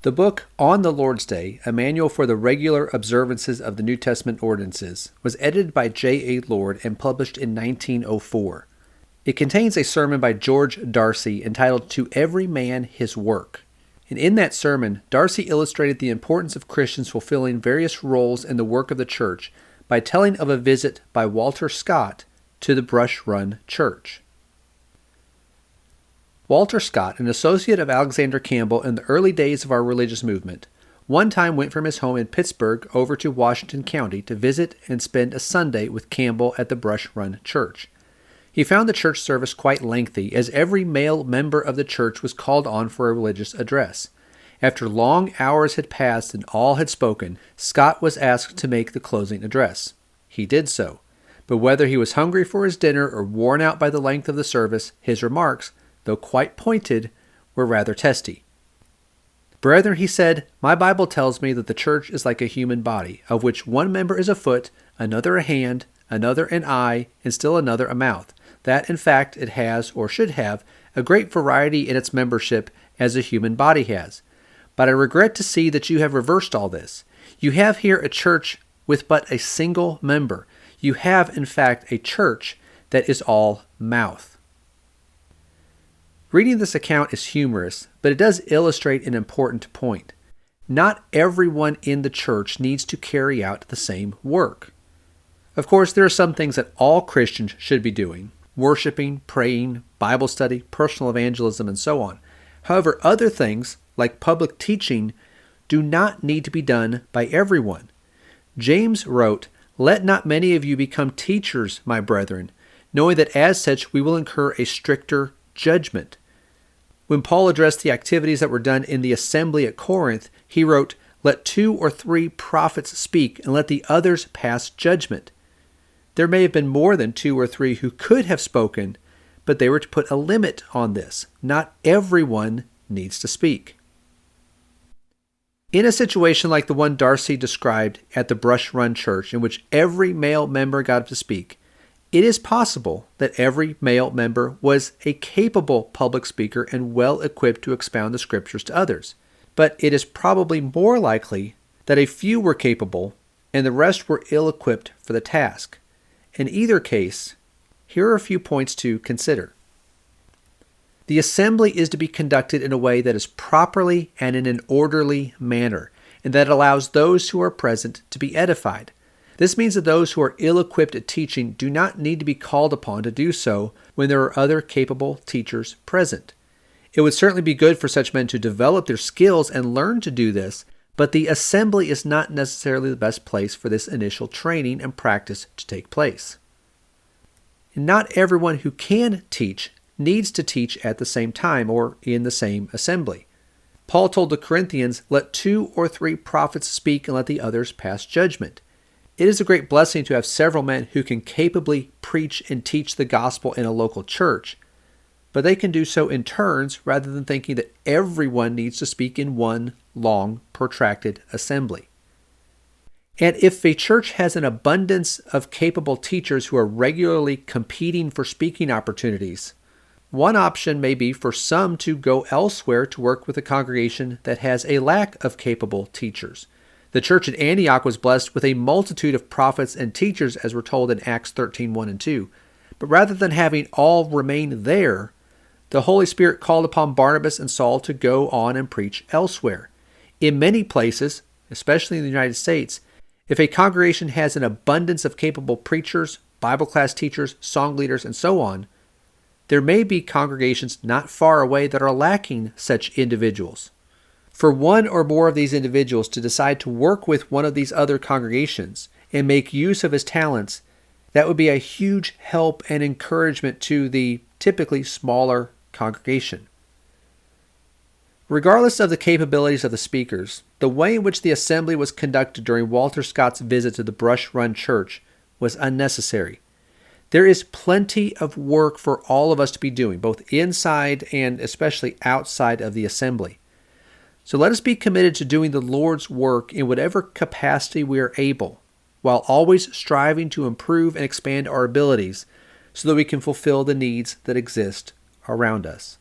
The book On the Lord's Day, a manual for the regular observances of the New Testament Ordinances, was edited by J.A. Lord and published in 1904. It contains a sermon by George Darsie entitled To Every Man His Work. And in that sermon, Darsie illustrated the importance of Christians fulfilling various roles in the work of the church by telling of a visit by Walter Scott to the Brush Run Church. Walter Scott, an associate of Alexander Campbell in the early days of our religious movement, one time went from his home in Pittsburgh over to Washington County to visit and spend a Sunday with Campbell at the Brush Run Church. He found the church service quite lengthy, as every male member of the church was called on for a religious address. After long hours had passed and all had spoken, Scott was asked to make the closing address. He did so, but whether he was hungry for his dinner or worn out by the length of the service, his remarks, though quite pointed, were rather testy. "Brethren," he said, "my Bible tells me that the church is like a human body, of which one member is a foot, another a hand, another an eye, and still another a mouth. That, in fact, it has, or should have, a great variety in its membership, as a human body has. But I regret to see that you have reversed all this. You have here a church with but a single member. You have, in fact, a church that is all mouth." Reading this account is humorous, but it does illustrate an important point. Not everyone in the church needs to carry out the same work. Of course, there are some things that all Christians should be doing: worshiping, praying, Bible study, personal evangelism, and so on. However, other things, like public teaching, do not need to be done by everyone. James wrote, "Let not many of you become teachers, my brethren, knowing that as such we will incur a stricter judgment." When Paul addressed the activities that were done in the assembly at Corinth, he wrote, "Let 2 or 3 prophets speak, and let the others pass judgment." There may have been more than 2 or 3 who could have spoken, but they were to put a limit on this. Not everyone needs to speak. In a situation like the one Darsie described at the Brush Run Church, in which every male member got up to speak, it is possible that every male member was a capable public speaker and well equipped to expound the scriptures to others. But it is probably more likely that a few were capable and the rest were ill-equipped for the task. In either case, here are a few points to consider. The assembly is to be conducted in a way that is properly and in an orderly manner, and that allows those who are present to be edified. This means that those who are ill-equipped at teaching do not need to be called upon to do so when there are other capable teachers present. It would certainly be good for such men to develop their skills and learn to do this, but the assembly is not necessarily the best place for this initial training and practice to take place. And not everyone who can teach needs to teach at the same time or in the same assembly. Paul told the Corinthians, "Let 2 or 3 prophets speak and let the others pass judgment." It is a great blessing to have several men who can capably preach and teach the gospel in a local church, but they can do so in turns rather than thinking that everyone needs to speak in one long, protracted assembly. And if a church has an abundance of capable teachers who are regularly competing for speaking opportunities, one option may be for some to go elsewhere to work with a congregation that has a lack of capable teachers. The church at Antioch was blessed with a multitude of prophets and teachers, as we're told in Acts 13:1 and 2. But rather than having all remain there, the Holy Spirit called upon Barnabas and Saul to go on and preach elsewhere. In many places, especially in the United States, if a congregation has an abundance of capable preachers, Bible class teachers, song leaders, and so on, there may be congregations not far away that are lacking such individuals. For one or more of these individuals to decide to work with one of these other congregations and make use of his talents, that would be a huge help and encouragement to the typically smaller congregation. Regardless of the capabilities of the speakers, the way in which the assembly was conducted during Walter Scott's visit to the Brush Run Church was unnecessary. There is plenty of work for all of us to be doing, both inside and especially outside of the assembly. So let us be committed to doing the Lord's work in whatever capacity we are able, while always striving to improve and expand our abilities so that we can fulfill the needs that exist around us.